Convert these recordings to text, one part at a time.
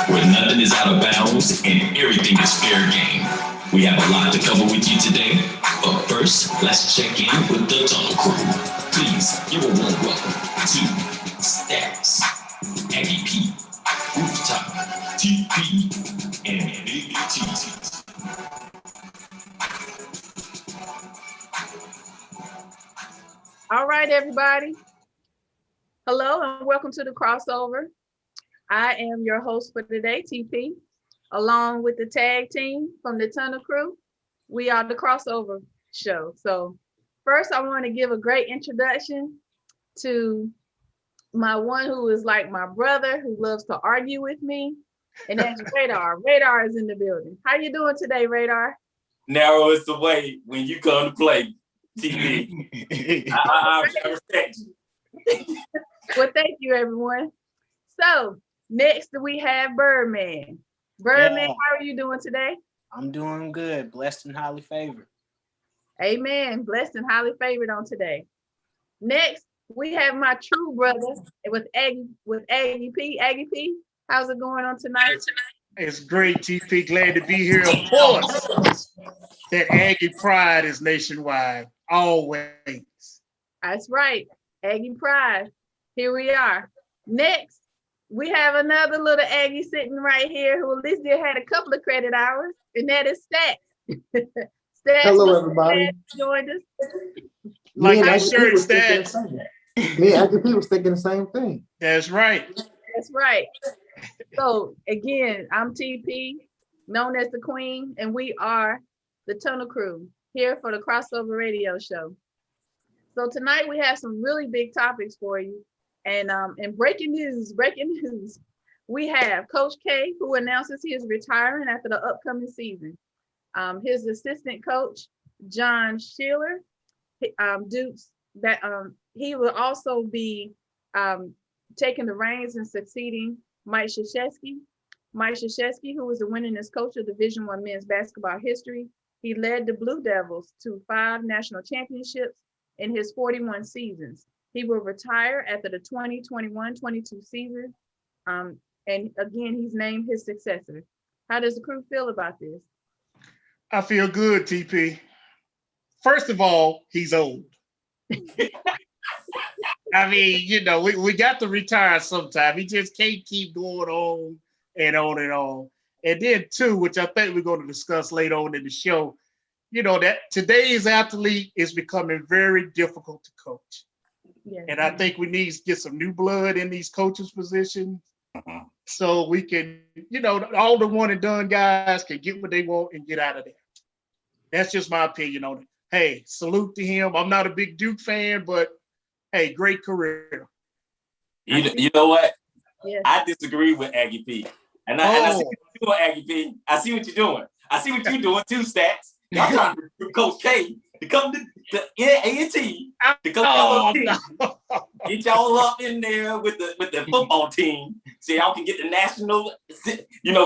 where nothing is out of bounds and everything is fair game. We have a lot to cover with you today, but first, let's check in with the Tunnel Crew. Please give a warm welcome to Stats, Aggie P, Rooftop, TP, and Big T. All right, everybody. Hello and welcome to the crossover. I am your host for today, TP, along with the tag team from the Tunnel Crew. We are the crossover show. So first, I want to give a great introduction to my one who is like my brother, who loves to argue with me, and that's Radar. Radar is in the building. How you doing today, Radar? Narrow is the way when you come to play, TV. I respect you. Well, thank you, everyone. So next we have Birdman. Birdman, How are you doing today? I'm doing good, blessed and highly favored. Amen. Blessed and highly favored on today. Next, we have my true brother with Aggie P. Aggie P, how's it going on tonight? It's great, TP. Glad to be here. Of course, that Aggie pride is nationwide, always. That's right, Aggie pride. Here we are. Next, we have another little Aggie sitting right here who at least had a couple of credit hours, and that is Stats. Stats, hello, everybody. Stats joined us. Like that shirt, Stats. Me and Aggie P was thinking the same thing. That's right. That's right. So again, I'm TP, known as the Queen, and we are the Tunnel Crew here for the Crossover Radio Show. So tonight we have some really big topics for you. And breaking news, we have Coach K, who announces he is retiring after the upcoming season. His assistant coach, John Shearer, Dukes, that he will also be taking the reins and succeeding Mike Krzyzewski. Mike Krzyzewski, who was the winningest coach of Division I men's basketball history. He led the Blue Devils to 5 national championships in his 41 seasons. He will retire after the 2021-22 season. And again, he's named his successor. How does the crew feel about this? I feel good, TP. First of all, he's old. I mean, we got to retire sometime. He just can't keep going on and on and on. And then two, which I think we're going to discuss later on in the show, that today's athlete is becoming very difficult to coach. Yeah. And I think we need to get some new blood in these coaches' positions so we can, all the one and done guys can get what they want and get out of there. That's just my opinion on it. Hey, salute to him. I'm not a big Duke fan, but hey, great career. You know what? Yeah. I disagree with Aggie P. And I see what you're doing, Aggie P. I see what you're doing. I see what you're doing too, Stats. Y'all trying to recruit Coach K to come to A&T to come get y'all up in there with the football team so y'all can get the national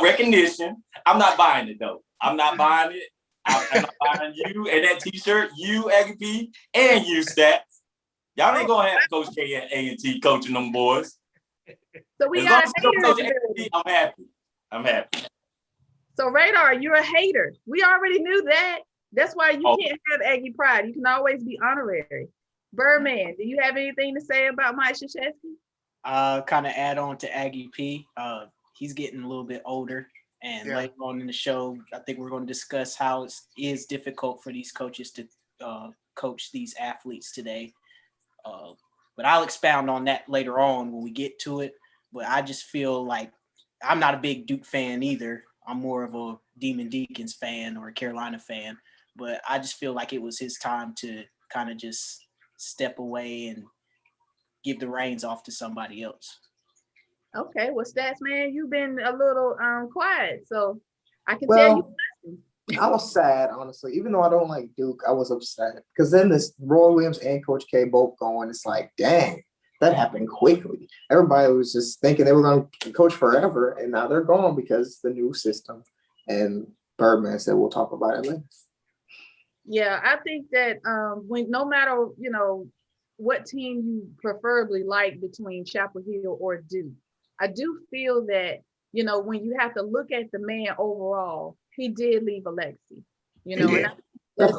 recognition. I'm not buying it though. I'm not buying it. I'm not buying you and that t-shirt, you Aggie P, and you Stats. Y'all ain't gonna have Coach K at A&T coaching them boys. So we got haters. I'm happy. So Radar, you're a hater. We already knew that. That's why you can't have Aggie pride. You can always be honorary. Birdman, do you have anything to say about Mike Krzyzewski? Kind of add on to Aggie P. He's getting a little bit older. And later on in the show, I think we're going to discuss how it is difficult for these coaches to coach these athletes today. But I'll expound on that later on when we get to it. But I just feel like I'm not a big Duke fan either. I'm more of a Demon Deacons fan or a Carolina fan. But I just feel like it was his time to kind of just step away and give the reins off to somebody else. Okay, well, Stats, man, you've been a little quiet, so I can tell you. I was sad, honestly. Even though I don't like Duke, I was upset. Because then this Roy Williams and Coach K both going, it's like, dang, that happened quickly. Everybody was just thinking they were going to coach forever, and now they're gone because the new system. And Birdman said, we'll talk about it later. Yeah, I think that no matter, what team you preferably like between Chapel Hill or Duke, I do feel that you know, when you have to look at the man overall, he did leave a legacy, you know, and that's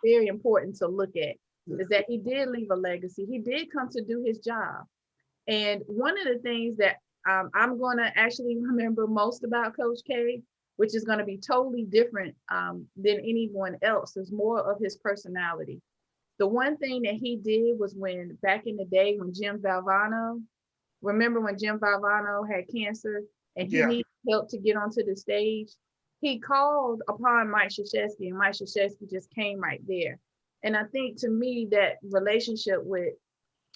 very important to look at, is that he did leave a legacy. He did come to do his job. And one of the things that I'm going to actually remember most about Coach K, which is going to be totally different than anyone else, is more of his personality. The one thing that he did was when back in the day when Jim Valvano, remember when Jim Valvano had cancer and he needed help to get onto the stage, he called upon Mike Krzyzewski, and Mike Krzyzewski just came right there. And I think to me that relationship with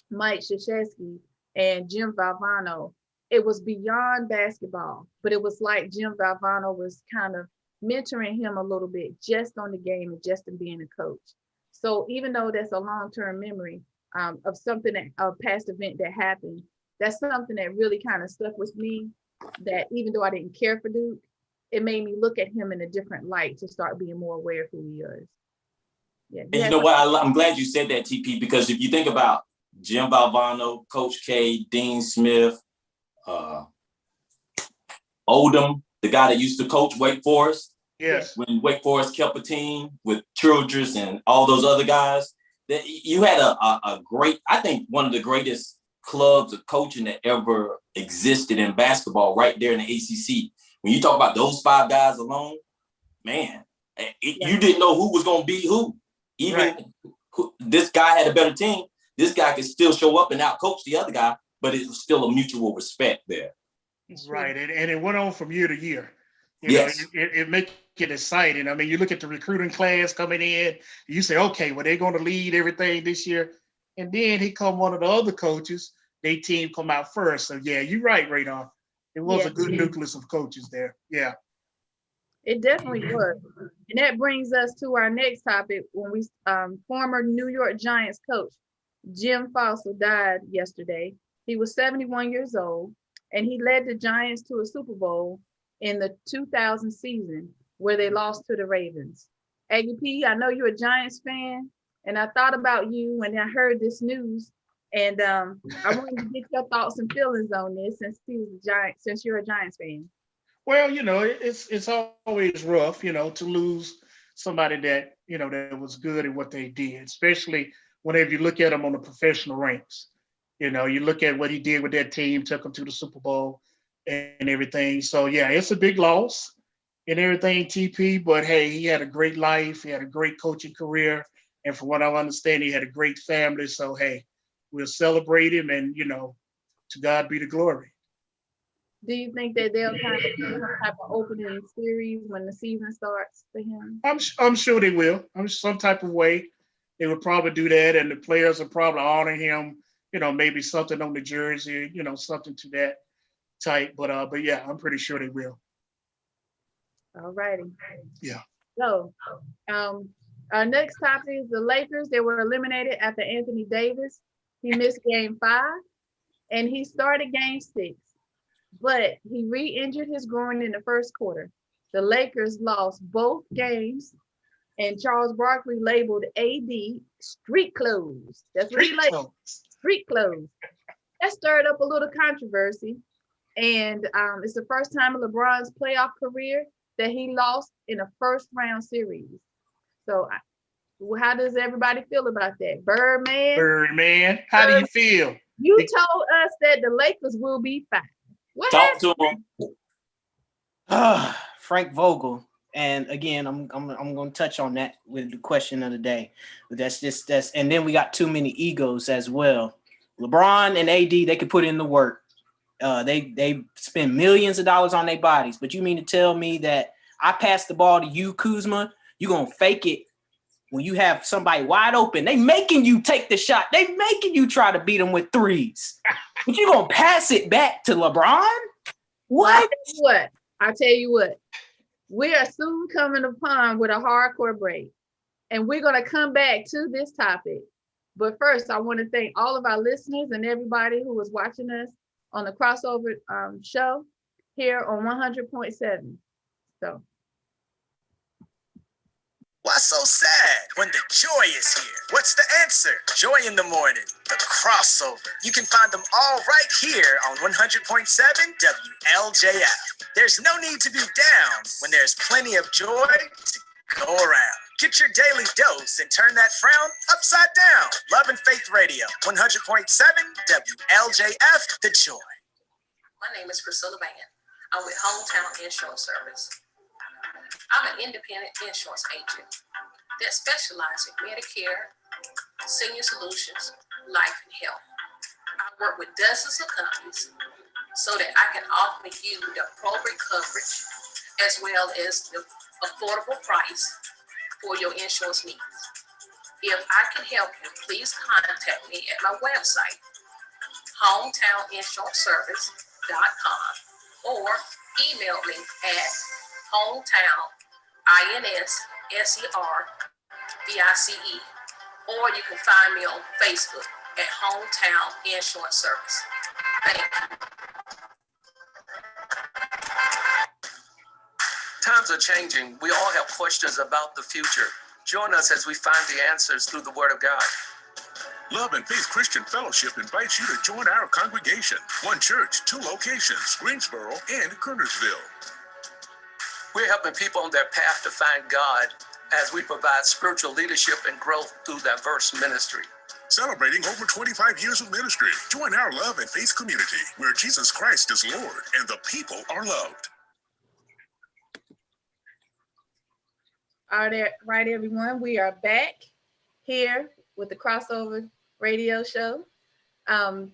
Mike Krzyzewski and Jim Valvano, it was beyond basketball, but it was like Jim Valvano was kind of mentoring him a little bit just on the game and just in being a coach. So even though that's a long-term memory of something, a past event that happened, that's something that really kind of stuck with me, that even though I didn't care for Duke, it made me look at him in a different light to start being more aware of who he is. Yeah. And you know what? I'm glad you said that, TP, because if you think about Jim Valvano, Coach K, Dean Smith, Odom, the guy that used to coach Wake Forest. Yes. When Wake Forest kept a team with Childress and all those other guys, that you had a great, I think one of the greatest clubs of coaching that ever existed in basketball right there in the ACC. When you talk about those five guys alone, man, you didn't know who was going to beat who. Even this guy had a better team. This guy could still show up and out-coach the other guy, but it was still a mutual respect there. Right, and it went on from year to year. You know, it makes it exciting. I mean, you look at the recruiting class coming in, you say, okay, well, they're going to lead everything this year. And then he come one of the other coaches, their team come out first. So, yeah, you're right, Radar. It was a good nucleus of coaches there. Yeah. It definitely was. And that brings us to our next topic when we former New York Giants coach Jim Fossil died yesterday. He was 71 years old, and he led the Giants to a Super Bowl in the 2000 season where they lost to the Ravens. Aggie P, I know you're a Giants fan, and I thought about you when I heard this news, and I wanted to get your thoughts and feelings on this since you're a Giants fan. Well, you know, it's always rough, you know, to lose somebody that, you know, that was good at what they did, especially whenever you look at him on the professional ranks. You know, you look at what he did with that team, took them to the Super Bowl and everything. So, yeah, it's a big loss and everything, TP. But, hey, he had a great life. He had a great coaching career. And from what I understand, he had a great family. So, hey, we'll celebrate him and, you know, to God be the glory. Do you think that they'll kind of do some type of opening series when the season starts for him? I'm sure they will. Some type of way they would probably do that, and the players will probably honor him. You know, maybe something on the jersey. You know, something to that type. But yeah, I'm pretty sure they will. All righty. Yeah. So, our next topic is the Lakers. They were eliminated after Anthony Davis. He missed Game 5, and he started Game 6. But he re-injured his groin in the first quarter. The Lakers lost both games, and Charles Barkley labeled AD street clothes. That's what he labeled, street clothes. That stirred up a little controversy, and it's the first time in LeBron's playoff career that he lost in a first-round series. So how does everybody feel about that? Birdman, how do you feel? You told us that the Lakers will be fine. What Talk to him. Frank Vogel, and again, I'm going to touch on that with the question of the day. But that's and then we got too many egos as well. LeBron and AD, they could put in the work. They spend millions of dollars on their bodies, but you mean to tell me that I pass the ball to you, Kuzma, you gonna fake it when you have somebody wide open? They making you take the shot. They making you try to beat them with threes. But you gonna pass it back to LeBron? What? I'll tell you what. We are soon coming upon with a hardcore break, and we're gonna come back to this topic. But first, I want to thank all of our listeners and everybody who was watching us on the crossover show here on 100.7. So. What's so sad? when the joy is here. What's the answer? Joy in the morning, the crossover. You can find them all right here on 100.7 WLJF. There's no need to be down when there's plenty of joy to go around. Get your daily dose and turn that frown upside down. Love and Faith Radio, 100.7 WLJF, the joy. My name is Priscilla Band. I'm with Hometown Insurance Service. I'm an independent insurance agent that specializes in Medicare, senior solutions, life, and health. I work with dozens of companies so that I can offer you the appropriate coverage as well as the affordable price for your insurance needs. If I can help you, please contact me at my website, hometowninsuranceservice.com, or email me at hometown.inservice, or you can find me on Facebook at Hometown Insurance Service. Thank you. Times are changing. We all have questions about the future. Join us as we find the answers through the Word of God. Love and Faith Christian Fellowship invites you to join our congregation. One church, 2 locations, Greensboro and Kernersville. We're helping people on their path to find God as we provide spiritual leadership and growth through diverse ministry. Celebrating over 25 years of ministry. Join our Love and Faith community where Jesus Christ is Lord and the people are loved. All right, everyone, we are back here with the Crossover Radio Show. I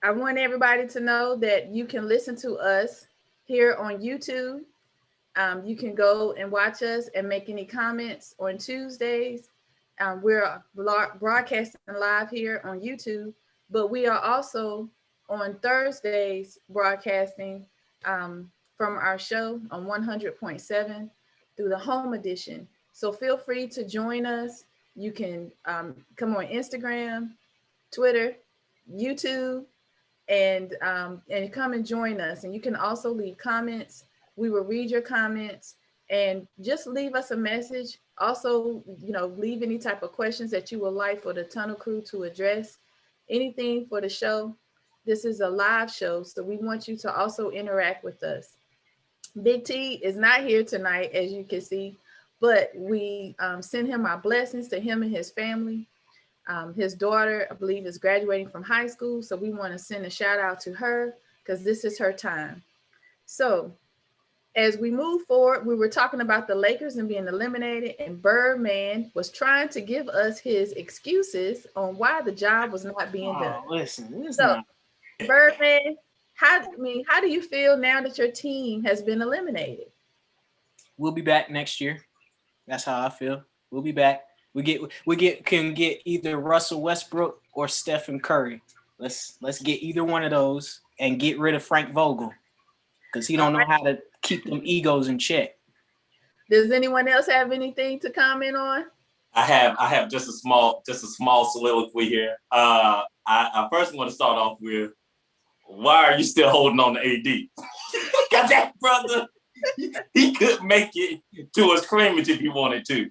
want everybody to know that you can listen to us here on YouTube. You can go and watch us and make any comments on Tuesdays. We're broadcasting live here on YouTube, but we are also on Thursdays broadcasting from our show on 100.7 through the home edition. So feel free to join us. You can come on Instagram, Twitter, YouTube, and come and join us. And you can also leave comments. We will read your comments and just leave us a message. Also, leave any type of questions that you would like for the Tunnel Crew to address. Anything for the show. This is a live show, so we want you to also interact with us. Big T is not here tonight, as you can see, but we send him our blessings to him and his family. His daughter, I believe, is graduating from high school, so we want to send a shout out to her because this is her time. So as we move forward, we were talking about the Lakers and being eliminated, and Birdman was trying to give us his excuses on why the job was not being done. Listen, Birdman, how do you feel now that your team has been eliminated? We'll be back next year. That's how I feel. We'll be back. We can get either Russell Westbrook or Stephen Curry. Let's get either one of those and get rid of Frank Vogel because he don't know how to keep them egos in check. Does anyone else have anything to comment on? I have just a small soliloquy here. I first want to start off with, why are you still holding on to AD? Because that brother, he could make it to a scrimmage if he wanted to.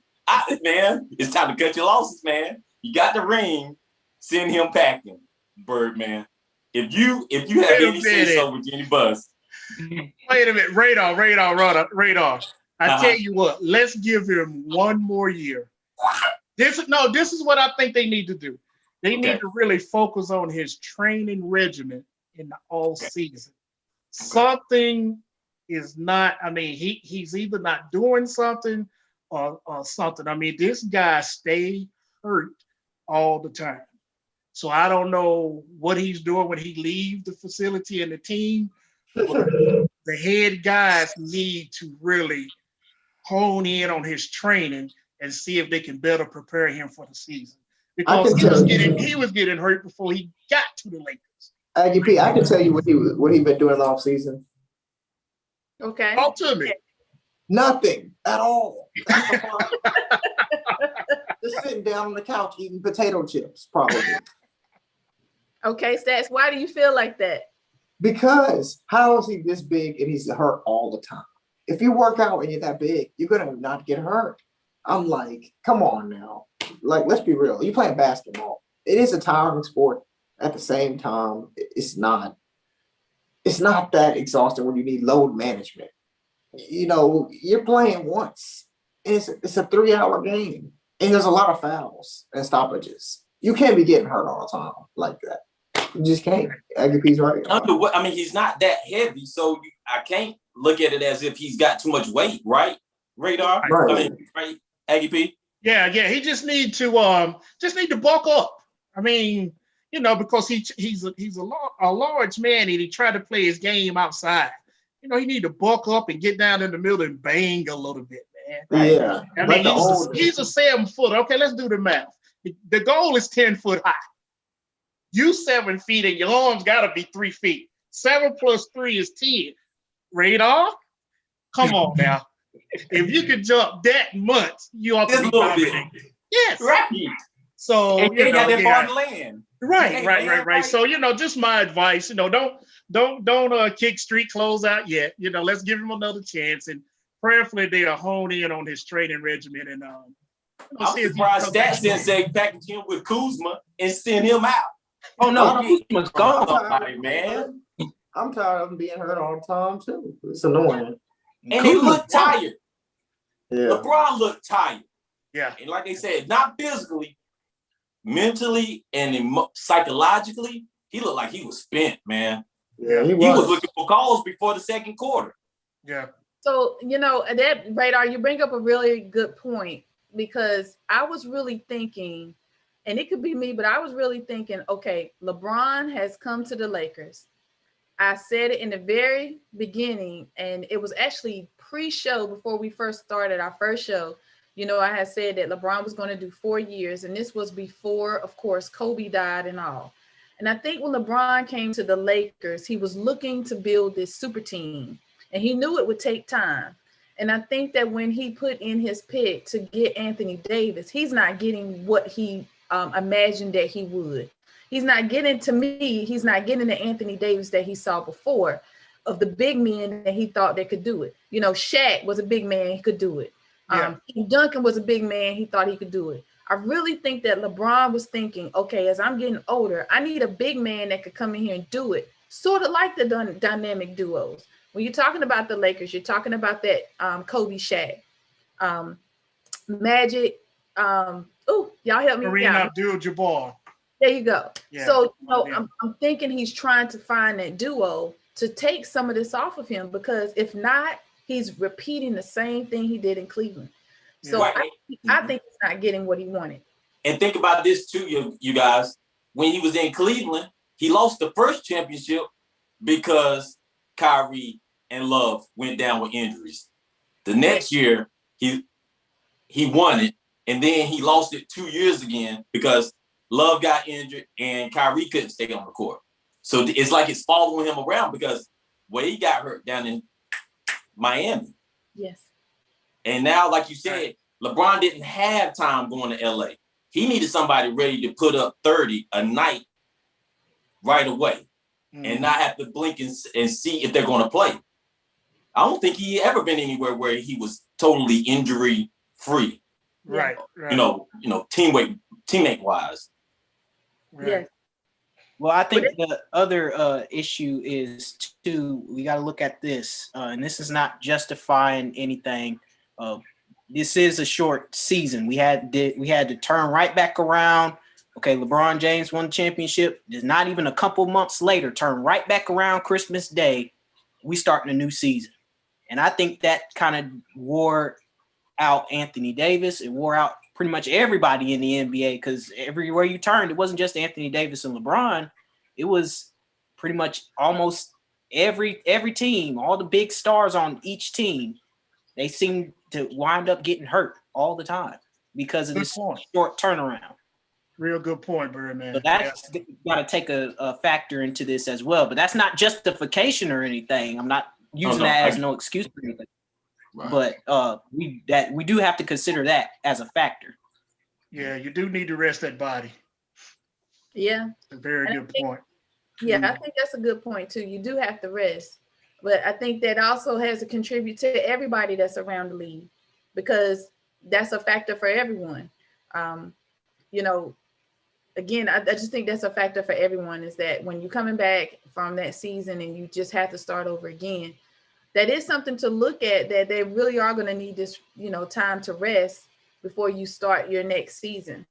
Man, it's time to cut your losses, man. You got the ring, send him packing, Birdman. If you have any say so with Jenny Buzz. Wait a minute, radar. I tell you what, let's give him one more year. This is what I think they need to do. They need to really focus on his training regimen in the all season. Something is not, he's either not doing something or something. This guy stay hurt all the time. So I don't know what he's doing when he leaves the facility and the team, but the head guys need to really hone in on his training and see if they can better prepare him for the season. Because he was getting hurt before he got to the Lakers. Aggie P, I can tell you what he been doing all season. Okay. Talk to me. Nothing at all. Just sitting down on the couch eating potato chips, probably. Okay, Stats, why do you feel like that? Because how is he this big and he's hurt all the time? If you work out and you're that big, you're gonna not get hurt. I'm like, come on now. Like, let's be real. You playing basketball. It is a tiring sport. At the same time, it's not that exhausting when you need load management. You know, you're playing once. It's a 3-hour game. And there's a lot of fouls and stoppages. You can't be getting hurt all the time like that. You just can't. Agape's right. I mean, he's not that heavy, so I can't look at it as if he's got too much weight, right? Radar? Right. I mean, right, Agape? Yeah. He just need to bulk up. I mean, you know, because he's a large man and he tried to play his game outside. You know, he need to bulk up and get down in the middle and bang a little bit, man. Right? Yeah. I mean, he's a 7-footer. Okay, let's do the math. The goal is 10 foot high. You 7 feet and your arms gotta be 3 feet. 7 plus 3 is 10. Radar? Come on now. If you can jump that much, you ought to be dominating. Yes. Right. So and you got that far to land. Right. So, you know, just my advice, you know, don't kick street clothes out yet. You know, let's give him another chance, and prayerfully they'll hone in on his training regimen. And I'm surprised Stats didn't say package him with Kuzma and send him out. Oh no, Kuzma's gone, man. I'm tired of him being hurt all the time too. It's annoying. And he looked tired. Yeah. LeBron looked tired. Yeah. And like they said, not physically, mentally and psychologically, he looked like he was spent, man. Yeah, he was looking for calls before the second quarter. Yeah. So, you know, that Radar, you bring up a really good point, because I was really thinking, and it could be me, but I was really thinking, okay, LeBron has come to the Lakers. I said it in the very beginning, and it was actually pre-show before we first started our first show. You know, I had said that LeBron was going to do 4 years, and this was before, of course, Kobe died and all. And I think when LeBron came to the Lakers, he was looking to build this super team, and he knew it would take time. And I think that when he put in his pick to get Anthony Davis, he's not getting what he imagined that he would. He's not getting, to me, he's not getting the Anthony Davis that he saw before, of the big men that he thought that could do it. You know, Shaq was a big man, he could do it. Yeah. Duncan was a big man, he thought he could do it. I really think that LeBron was thinking, okay, as I'm getting older, I need a big man that could come in here and do it. Sort of like the dynamic duos. When you're talking about the Lakers, you're talking about that Kobe, Shaq, Magic. Y'all help me. Kareem Abdul-Jabbar. There you go. Yeah. So, you know, I'm thinking he's trying to find that duo to take some of this off of him, because if not, he's repeating the same thing he did in Cleveland. So Right. I think he's not getting what he wanted. And think about this too, you guys. When he was in Cleveland, he lost the first championship because Kyrie and Love went down with injuries. The next year, he won it, and then he lost it 2 years again because Love got injured and Kyrie couldn't stay on the court. So it's like it's following him around, because Wade got hurt down in Miami. Yes. And now, like you said, LeBron didn't have time going to LA. He needed somebody ready to put up 30 a night right away and not have to blink and see if they're going to play. I don't think he ever been anywhere where he was totally injury free. Right. You know, teammate wise. Right. Yes. Well, I think the other issue is too, we got to look at this, and this is not justifying anything. This is a short season. We had to turn right back around. Okay, LeBron James won the championship. There's not even a couple months later, turn right back around Christmas Day. We starting a new season. And I think that kind of wore out Anthony Davis. It wore out pretty much everybody in the NBA, because everywhere you turned, it wasn't just Anthony Davis and LeBron. It was pretty much almost every team, all the big stars on each team. They seem to wind up getting hurt all the time because of this short turnaround. Real good point, Birdman. So that's got to take a factor into this as well. But that's not justification or anything. I'm not using that as no excuse for anything. Right. But we do have to consider that as a factor. Yeah, you do need to rest that body. Yeah. That's a very good point. Yeah, I think that's a good point too. You do have to rest. But I think that also has to contribute to everybody that's around the league, because that's a factor for everyone. You know, again, I just think that's a factor for everyone, is that when you're coming back from that season and you just have to start over again, that is something to look at, that they really are going to need this, you know, time to rest before you start your next season.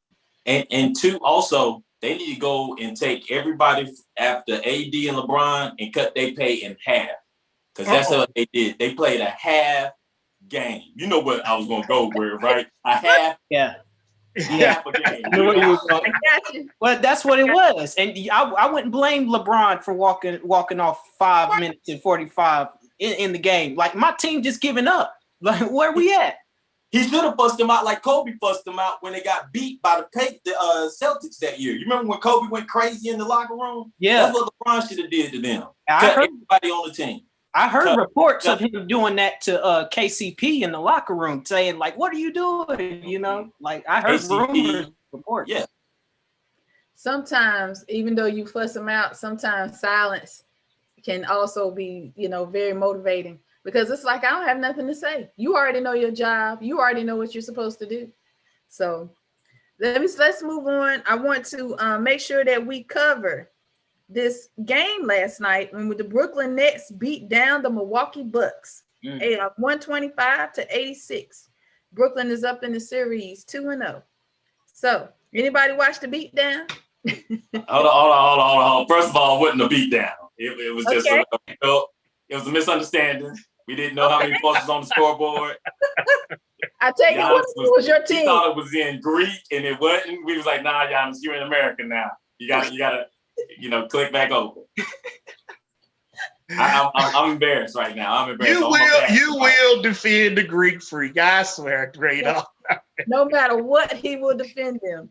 And two, also, they need to go and take everybody after AD and LeBron and cut their pay in half. Because that's what they did. They played a half game. You know what I was going to go with, right? A half. Yeah. Half a game. Well, that's what it was. And I wouldn't blame LeBron for walking off 5 minutes and 45 in the game. Like, my team just giving up. Like, where we at? He should have bust them out like Kobe bust them out when they got beat by the Celtics that year. You remember when Kobe went crazy in the locker room? Yeah. That's what LeBron should have did to them. Cut everybody on the team. I heard reports of him doing that to KCP in the locker room, saying, like, what are you doing? You know, like, I heard rumors, reports. Yeah. Sometimes, even though you fuss them out, sometimes silence can also be, you know, very motivating, because it's like, I don't have nothing to say. You already know your job. You already know what you're supposed to do. So let's move on. I want to make sure that we cover this game last night when the Brooklyn Nets beat down the Milwaukee Bucks, 125-86. Brooklyn is up in the series 2-0. So, anybody watch the beatdown? Hold on. First of all, it wasn't a beatdown. It was just it was a misunderstanding. We didn't know how many points was on the scoreboard. I take it was your team. We thought it was in Greek and it wasn't. We was like, nah, Giannis, you're in America now. You gotta, you know, click back over. I'm embarrassed right now. I'm embarrassed. You will defend the Greek freak. I swear, Grado. No matter what, he will defend them.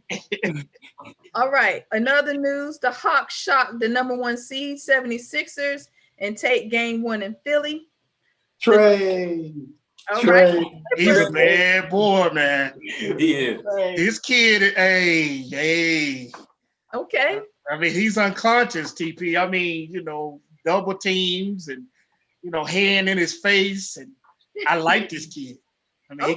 All right. Another news: the Hawks shocked the #1 seed 76ers and take game 1 in Philly. Trey. All Trey. right. He's a bad boy, man. He is. This kid, hey. Okay. I mean, he's unconscious, TP. I mean, you know, double teams and, you know, hand in his face. And I like this kid. I mean,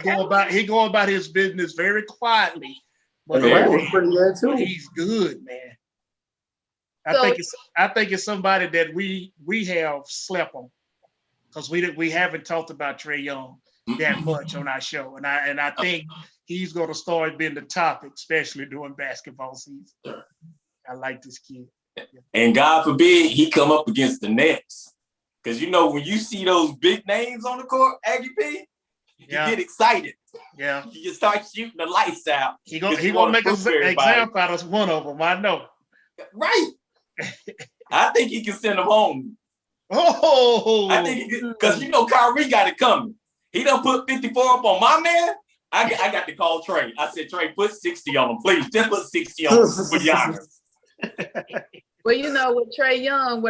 he go about his business very quietly. But was pretty good too. He's good, man. I think it's somebody that we have slept on, because we haven't talked about Trae Young that much on our show, and I think he's going to start being the topic, especially during basketball season. I like this kid. And God forbid he come up against the Nets, because you know when you see those big names on the court, Aggie P, you get excited. Yeah, you just start shooting the lights out. He gonna make an example out of one of them. I know. Right. I think he can send them home. Oh, I think because you know Kyrie got it coming. He done put 54 up on my man. I got to call Trey. I said, Trey, put 60 on him, please. Just put 60 on him with Giannis. Well, you know, with Trae Young,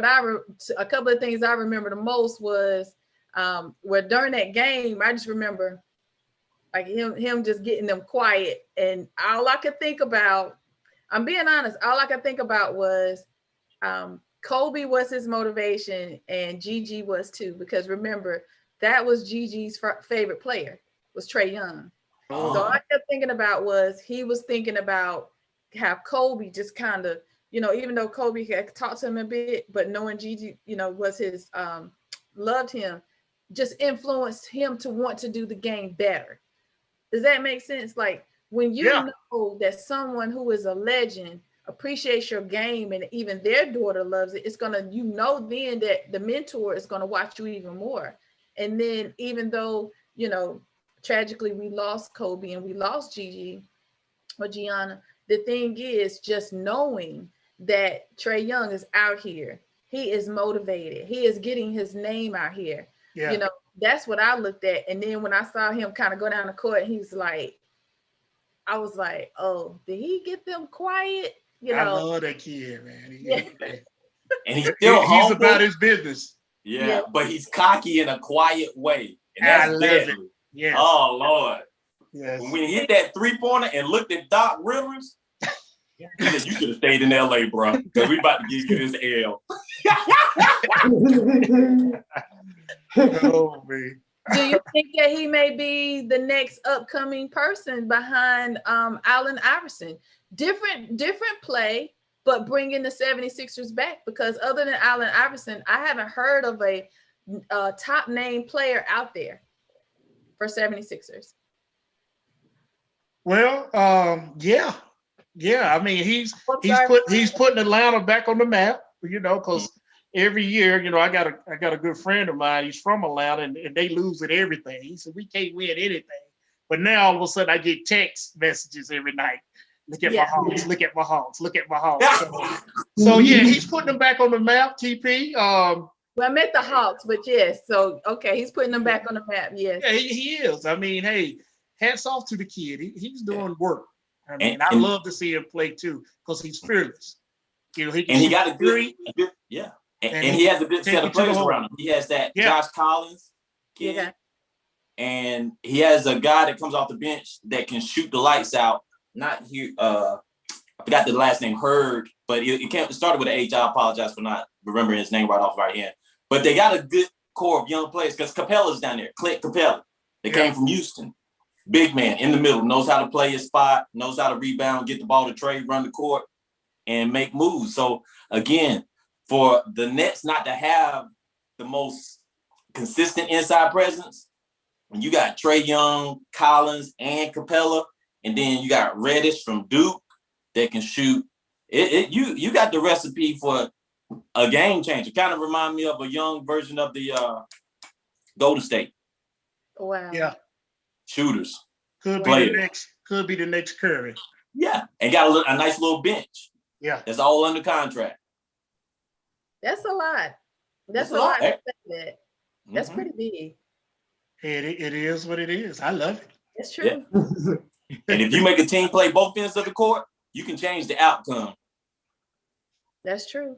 a couple of things I remember the most was where during that game, I just remember like him just getting them quiet. And all I could think about, I'm being honest, all I could think about was Kobe was his motivation and Gigi was too, because remember, that was Gigi's favorite player, was Trae Young. So all I kept thinking about was he was thinking about how Kobe just kind of, you know, even though Kobe had talked to him a bit, but knowing Gigi, you know, was his, loved him, just influenced him to want to do the game better. Does that make sense? Like when you know that someone who is a legend appreciates your game and even their daughter loves it, it's gonna, you know, then that the mentor is gonna watch you even more. And then even though, you know, tragically we lost Kobe and we lost Gigi or Gianna, the thing is just knowing that Trae Young is out here. He is motivated. He is getting his name out here. Yeah. You know, that's what I looked at. And then when I saw him kind of go down the court, he's like, I was like, oh, did he get them quiet? You know, I love that kid, man. And he's still he's about his business. Yeah, but he's cocky in a quiet way. And that's deadly. Yes. Oh, Lord. Yes. When he hit that three-pointer and looked at Doc Rivers, he said, you should have stayed in LA, bro, because we about to give you this L. Oh, man. Do you think that he may be the next upcoming person behind Allen Iverson? Different play, but bringing the 76ers back, because other than Allen Iverson, I haven't heard of a top name player out there for 76ers. Well, yeah. I mean, he's putting Atlanta back on the map, because every year, I got a good friend of mine. He's from Atlanta, and they lose at everything. He said, we can't win anything. But now all of a sudden I get text messages every night. Look at my Hawks, look at my Hawks, look at my Hawks. So yeah, he's putting them back on the map, TP. Well, I meant the Hawks, but yes. So okay, he's putting them back on the map. Yes. Yeah, he is. I mean, hey, hats off to the kid. He's doing work. I mean, I love to see him play too, because he's fearless. He got a good yeah. And he has a good set of players around him. He has that Josh Collins kid. Yeah. And he has a guy that comes off the bench that can shoot the lights out. Not here. I forgot the last name, Hurd, but it started with an H. I apologize for not remembering his name right off right hand. But they got a good core of young players, because Capella's down there, Clint Capella. They came from Houston. Big man in the middle, knows how to play his spot, knows how to rebound, get the ball to Trey, run the court, and make moves. So again, for the Nets not to have the most consistent inside presence, when you got Trae Young, Collins, and Capella, and then you got Reddish from Duke that can shoot, you got the recipe for a game changer. Kind of remind me of a young version of the Golden State. Wow. Yeah. Shooters. Could be the next Curry. Yeah, and got a nice little bench. Yeah. That's all under contract. That's a lot. That's a lot. That's pretty big. It is what it is. I love it. It's true. Yeah. And if you make a team play both ends of the court, you can change the outcome. That's true.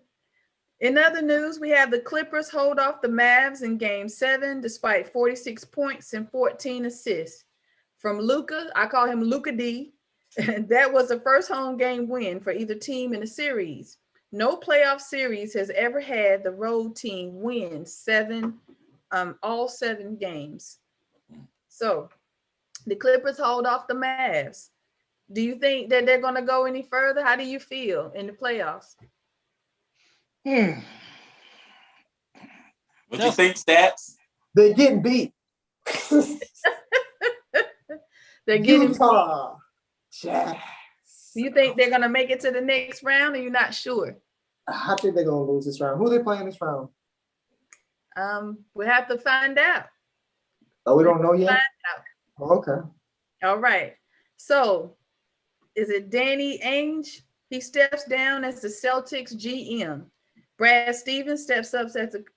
In other news, we have the Clippers hold off the Mavs in Game 7 despite 46 points and 14 assists from Luka. I call him Luka D. That was the first home game win for either team in the series. No playoff series has ever had the road team win all 7 games. So the Clippers hold off the Mavs. Do you think that they're going to go any further? How do you feel in the playoffs? What you think, Stats? They're getting beat. They're getting Utah. Jazz. Do you think they're going to make it to the next round, or you're not sure? I think they're going to lose this round. Who are they playing this round? We have to find out. Oh, we don't know yet? Oh, okay. All right. So, is it Danny Ainge? He steps down as the Celtics GM. Brad Stevens steps up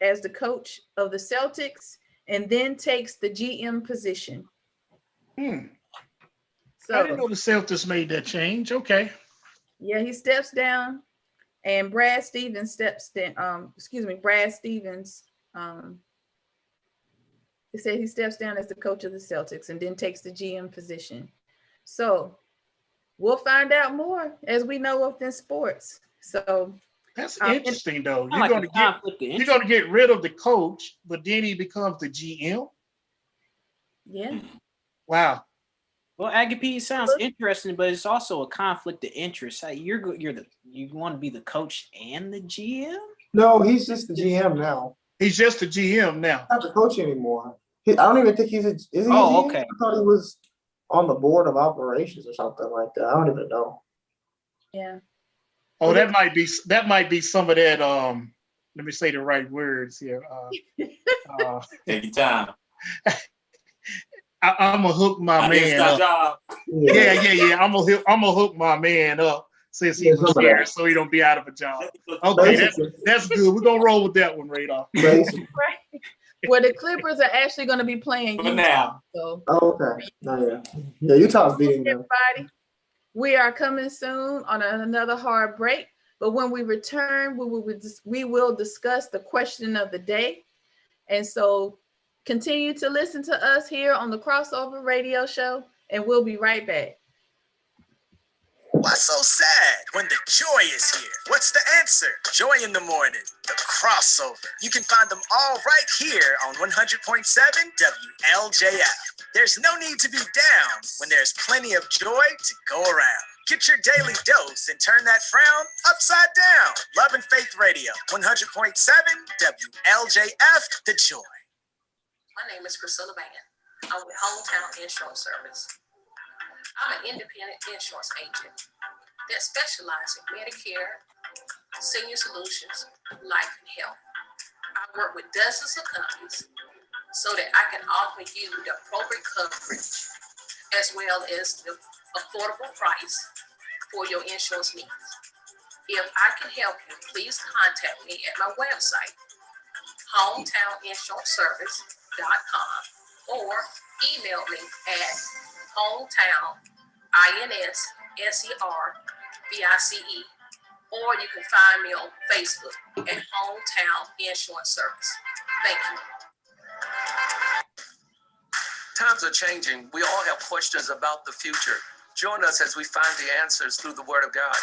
as the coach of the Celtics and then takes the GM position. So, I didn't know the Celtics made that change. Okay. Yeah, he steps down, and Brad Stevens steps down. Brad Stevens. He said he steps down as the coach of the Celtics and then takes the GM position. So we'll find out more as we know within sports. So that's interesting, though. You're going to get rid of the coach, but then he becomes the GM. Yeah. Wow. Well, Agape sounds interesting, but it's also a conflict of interest. You want to be the coach and the GM? No, he's just the GM now. He's just the GM now. Not the coach anymore. I don't even think is he? Okay. I thought he was on the board of operations or something like that. I don't even know. Yeah. Oh, that might be some of that. Let me say the right words here. Take your time. I'm gonna hook my man up. Yeah. I'm gonna hook my man up since he was here, so he don't be out of a job. Okay, that's good. We're gonna roll with that one, Radar. Right. Well, the Clippers are actually going to be playing Utah. Now. So. Oh, okay. Yeah, Utah's beating them. Everybody, we are coming soon on another hard break. But when we return, we will discuss the question of the day. And so continue to listen to us here on the Crossover Radio Show, and we'll be right back. Why so sad when the joy is here? What's the answer? Joy in the morning, the crossover. You can find them all right here on 100.7 WLJF. There's no need to be down when there's plenty of joy to go around. Get your daily dose and turn that frown upside down. Love and Faith Radio, 100.7 WLJF, the joy. My name is Priscilla Band. I'm with Hometown Insurance Service. I'm an independent insurance agent that specializes in Medicare, senior solutions, life and health. I work with dozens of companies so that I can offer you the appropriate coverage as well as the affordable price for your insurance needs. If I can help you, please contact me at my website, hometowninsuranceservice.com, or email me at hometown.inservice, or you can find me on Facebook at Hometown Insurance Service. Thank you. Times are changing. We all have questions about the future. Join us as we find the answers through the Word of God.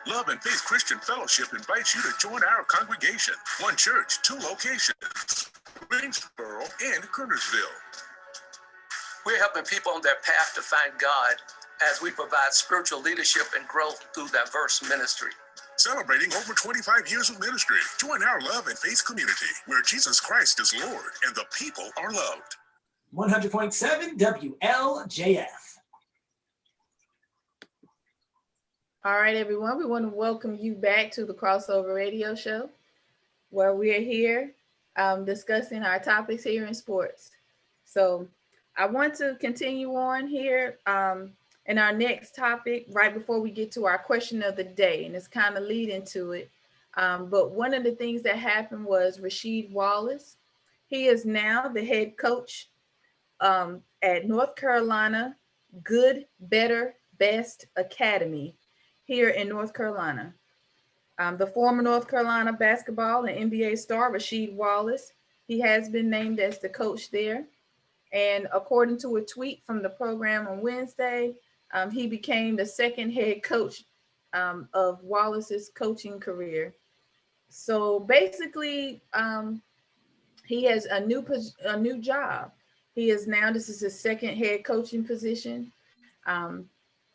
Love and Faith Christian Fellowship invites you to join our congregation. One church, 2 locations, Greensboro and Kernersville. We're helping people on their path to find God as we provide spiritual leadership and growth through diverse ministry. Celebrating over 25 years of ministry. Join our Love and Faith community where Jesus Christ is Lord and the people are loved. 100.7 WLJF. All right, everyone, we want to welcome you back to the Crossover Radio Show, where we are here discussing our topics here in sports. So I want to continue on here in our next topic right before we get to our question of the day, and it's kind of leading to it. But one of the things that happened was Rasheed Wallace. He is now the head coach at North Carolina Good, Better, Best Academy here in North Carolina. The former North Carolina basketball and NBA star Rasheed Wallace, he has been named as the coach there. And according to a tweet from the program on Wednesday, he became the second head coach of Wallace's coaching career. So basically, he has a new job. He is now, this is his second head coaching position, and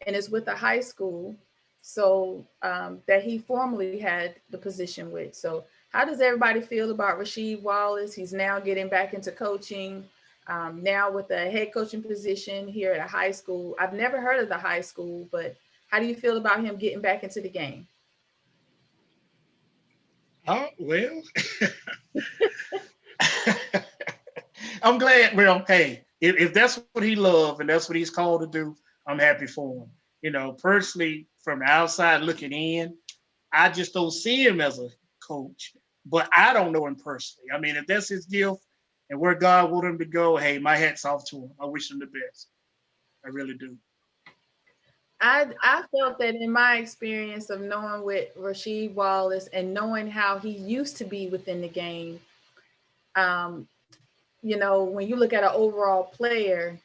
it's with a high school. So that he formerly had the position with. So how does everybody feel about Rasheed Wallace? He's now getting back into coaching, now with a head coaching position here at a high school. I've never heard of the high school, but how do you feel about him getting back into the game? Oh, well, I'm glad. Well, hey, if that's what he loves and that's what he's called to do, I'm happy for him. You know, personally, from the outside looking in, I just don't see him as a coach, but I don't know him personally. I mean, if that's his gift and where God wants him to go, hey, my hat's off to him. I wish him the best. I really do. I felt that in my experience of knowing with Rasheed Wallace and knowing how he used to be within the game, you know, when you look at an overall player,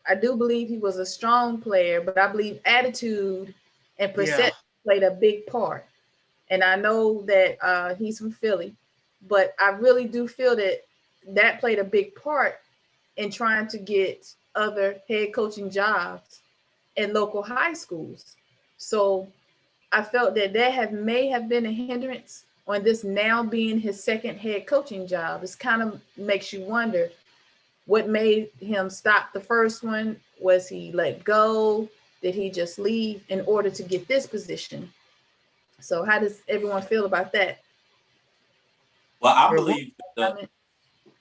I do believe he was a strong player, but I believe attitude and perception played a big part. And I know that he's from Philly, but I really do feel that played a big part in trying to get other head coaching jobs in local high schools. So I felt that may have been a hindrance on this now being his second head coaching job. It kind of makes you wonder what made him stop the first one. Was he let go? Did he just leave in order to get this position? So how does everyone feel about that? Well, I believe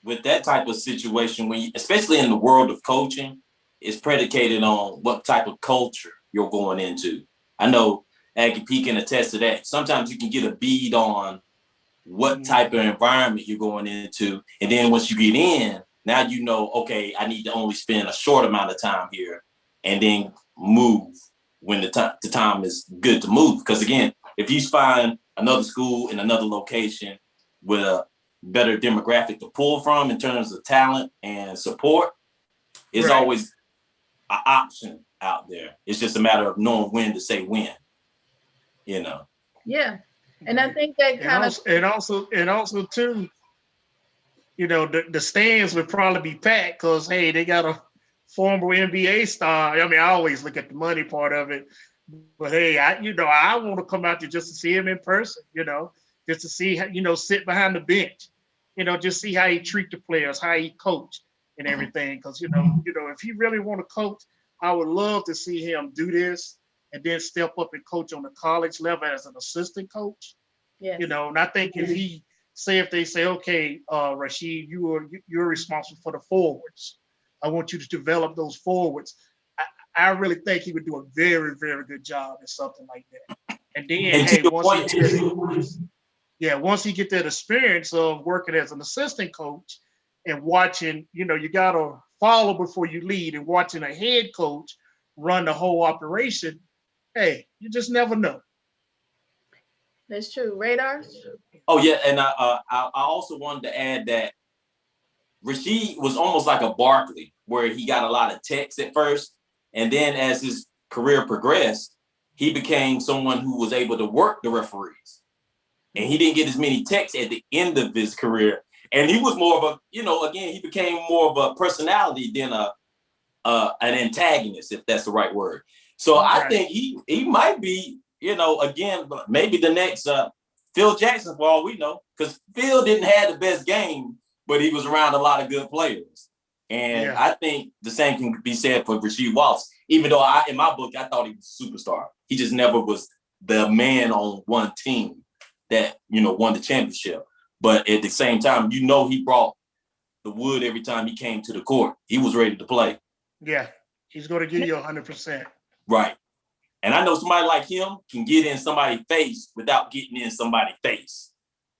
with that type of situation, especially in the world of coaching, it's predicated on what type of culture you're going into. I know Aggie P can attest to that. Sometimes you can get a bead on what type of environment you're going into. And then once you get in, now you know, okay, I need to only spend a short amount of time here and then move when the time is good to move. Because again, if you find another school in another location with a better demographic to pull from in terms of talent and support, it's always an option out there. It's just a matter of knowing when to say when, you know. Yeah. And I think that kind of and also too, you know, the stands would probably be packed because hey, they got a former NBA star. I mean, I always look at the money part of it, but hey, I want to come out there just to see him in person, you know, just to see how, you know, sit behind the bench, you know, just see how he treat the players, how he coach and everything. Because you know, if he really want to coach, I would love to see him do this and then step up and coach on the college level as an assistant coach. Yes. You know, and I think if they say, okay, Rasheed, you're responsible for the forwards. I want you to develop those forwards. I really think he would do a very, very good job at something like that. And then, hey, once he get that experience of working as an assistant coach and watching, you know, you gotta follow before you lead, and watching a head coach run the whole operation. Hey, you just never know. That's true. Radar? Oh yeah, and I also wanted to add that Rasheed was almost like a Barkley, where he got a lot of texts at first, and then as his career progressed, he became someone who was able to work the referees, and he didn't get as many texts at the end of his career. And he was more of a, you know, again, he became more of a personality than an antagonist, if that's the right word. So I think he might be, you know, again, maybe the next Phil Jackson, for all we know, because Phil didn't have the best game, but he was around a lot of good players. And I think the same can be said for Rasheed Wallace, even though in my book, I thought he was a superstar. He just never was the man on one team that, you know, won the championship. But at the same time, you know, he brought the wood every time he came to the court. He was ready to play. Yeah, he's going to give you 100%. Right. And I know somebody like him can get in somebody's face without getting in somebody's face.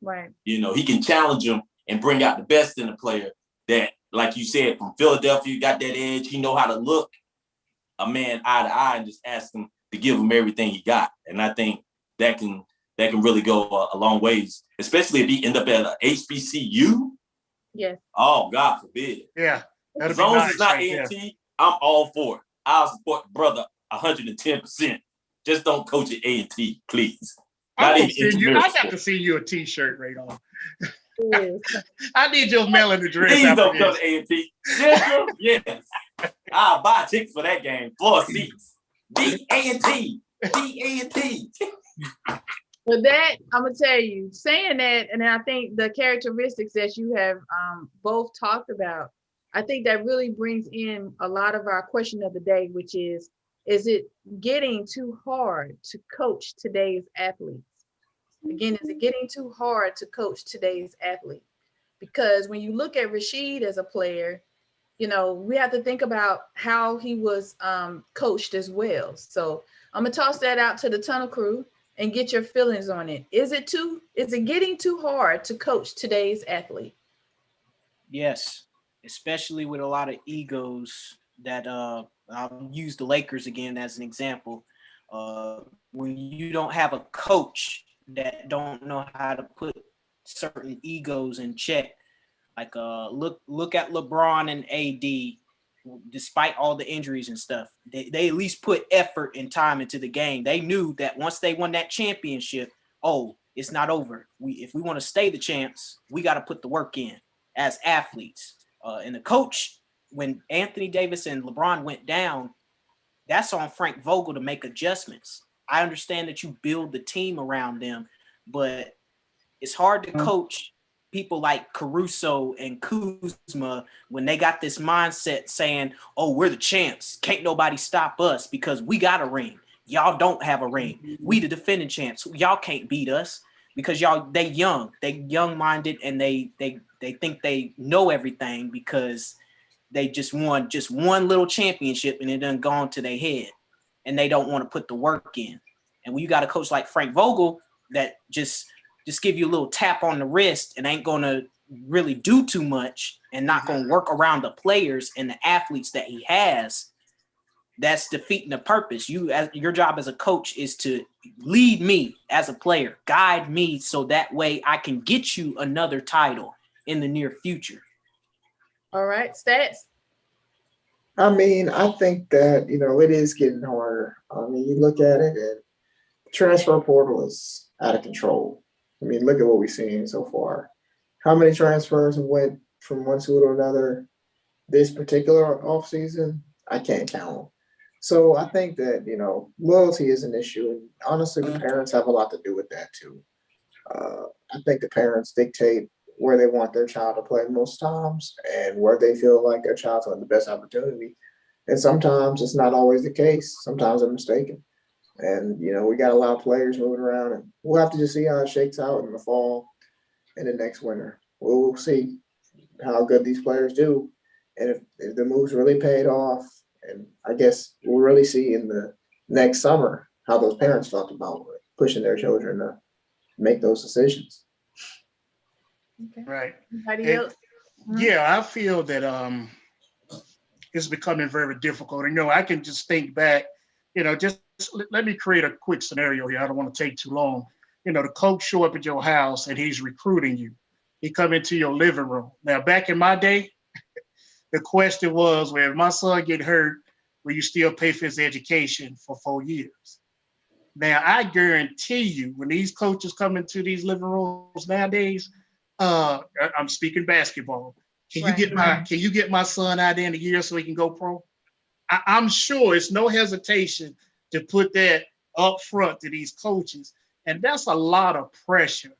Right. You know, he can challenge them and bring out the best in a player that, like you said, from Philadelphia, got that edge. He know how to look a man eye to eye and just ask him to give him everything he got. And I think that can really go a long ways, especially if he end up at a HBCU. Yes. Oh, God forbid. Yeah. As long as it's not A&T, I'm all for it. I'll support the brother 110%. Just don't coach at A&T, please. I got to see you a T-shirt right on. I need your mailing address. Please don't come to A&T. Yes. I'll buy tickets for that game. Floor seats. The A&T. With that, I'm gonna tell you, saying that, and I think the characteristics that you have both talked about, I think that really brings in a lot of our question of the day, which is it getting too hard to coach today's athletes? Again, is it getting too hard to coach today's athlete? Because when you look at Rasheed as a player, you know, we have to think about how he was coached as well. So I'm gonna toss that out to the Tunnel Crew and get your feelings on it. Is it getting too hard to coach today's athlete? Yes, especially with a lot of egos that I'll use the Lakers again as an example. When you don't have a coach that don't know how to put certain egos in check, like look at LeBron and AD. Despite all the injuries and stuff, they at least put effort and time into the game. They knew that once they won that championship, it's not over. If we want to stay the champs, we got to put the work in as athletes. And the coach, when Anthony Davis and LeBron went down, that's on Frank Vogel to make adjustments. I understand that you build the team around them, but it's hard to coach people like Caruso and Kuzma when they got this mindset saying, we're the champs. Can't nobody stop us because we got a ring. Y'all don't have a ring. We the defending champs. Y'all can't beat us because they young-minded, and they think they know everything because they just won one little championship and it done gone to their head, and they don't want to put the work in. And when you got a coach like Frank Vogel that just give you a little tap on the wrist and ain't going to really do too much and not going to work around the players and the athletes that he has, that's defeating the purpose. Your job as a coach is to lead me as a player, guide me so that way I can get you another title in the near future. All right, Stats. I mean, I think that, it is getting harder. I mean, you look at it and transfer portal is out of control. I mean, look at what we've seen so far. How many transfers have went from one school to another this particular offseason? I can't count them. So I think that, loyalty is an issue. And honestly, the parents have a lot to do with that too. I think the parents dictate where they want their child to play most times and where they feel like their child's have the best opportunity. And sometimes it's not always the case. Sometimes they're mistaken. And, we got a lot of players moving around, and we'll have to just see how it shakes out in the fall and the next winter. We'll see how good these players do. And if the moves really paid off, and I guess we'll really see in the next summer how those parents felt about pushing their children to make those decisions. Okay. Right. Anybody else? Yeah, I feel that it's becoming very difficult. And, I can just think back, just let me create a quick scenario here. I don't want to take too long. The coach show up at your house and he's recruiting you. He come into your living room. Now, back in my day, the question was, well, if my son get hurt, will you still pay for his education for 4 years? Now, I guarantee you, when these coaches come into these living rooms nowadays, I'm speaking basketball. Can you get my son out there in a year so he can go pro? I'm sure it's no hesitation to put that up front to these coaches. And that's a lot of pressure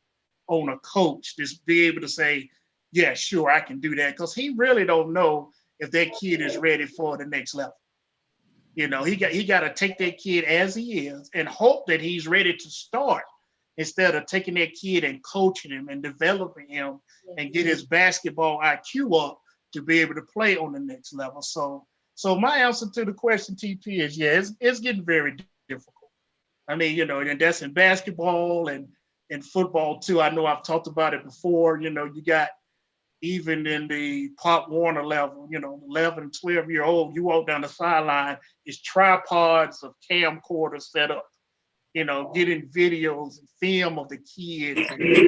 on a coach to be able to say, yeah, sure, I can do that. Because he really don't know if that kid is ready for the next level. He got to take that kid as he is and hope that he's ready to start instead of taking that kid and coaching him and developing him and get his basketball IQ up to be able to play on the next level. So my answer to the question, TP, is it's getting very difficult. I mean, and that's in basketball and in football too. I know I've talked about it before. You got even in the Pop Warner level, 11 and 12-year-old, you walk down the sideline, it's tripods of camcorders set up, getting videos and film of the kids. And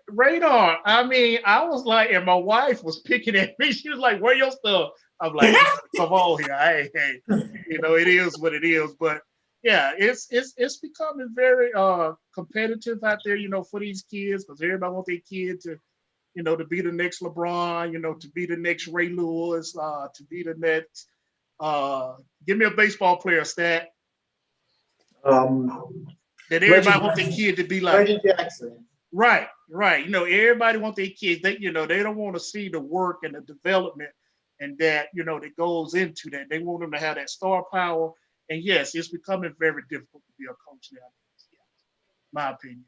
radar. I mean, I was like, and my wife was picking at me. She was like, "Where your stuff?" I'm like, "Come on here, hey, it is what it is." But yeah, it's becoming very competitive out there, for these kids, because everybody wants their kid to, to be the next LeBron, to be the next Ray Lewis, to be the next. Give me a baseball player stat. That everybody wants their kid to be like Reggie Jackson. Right. Everybody wants their kids. They don't want to see the work and the development and that, that goes into that. They want them to have that star power. And yes, it's becoming very difficult to be a coach nowadays. Yeah, my opinion.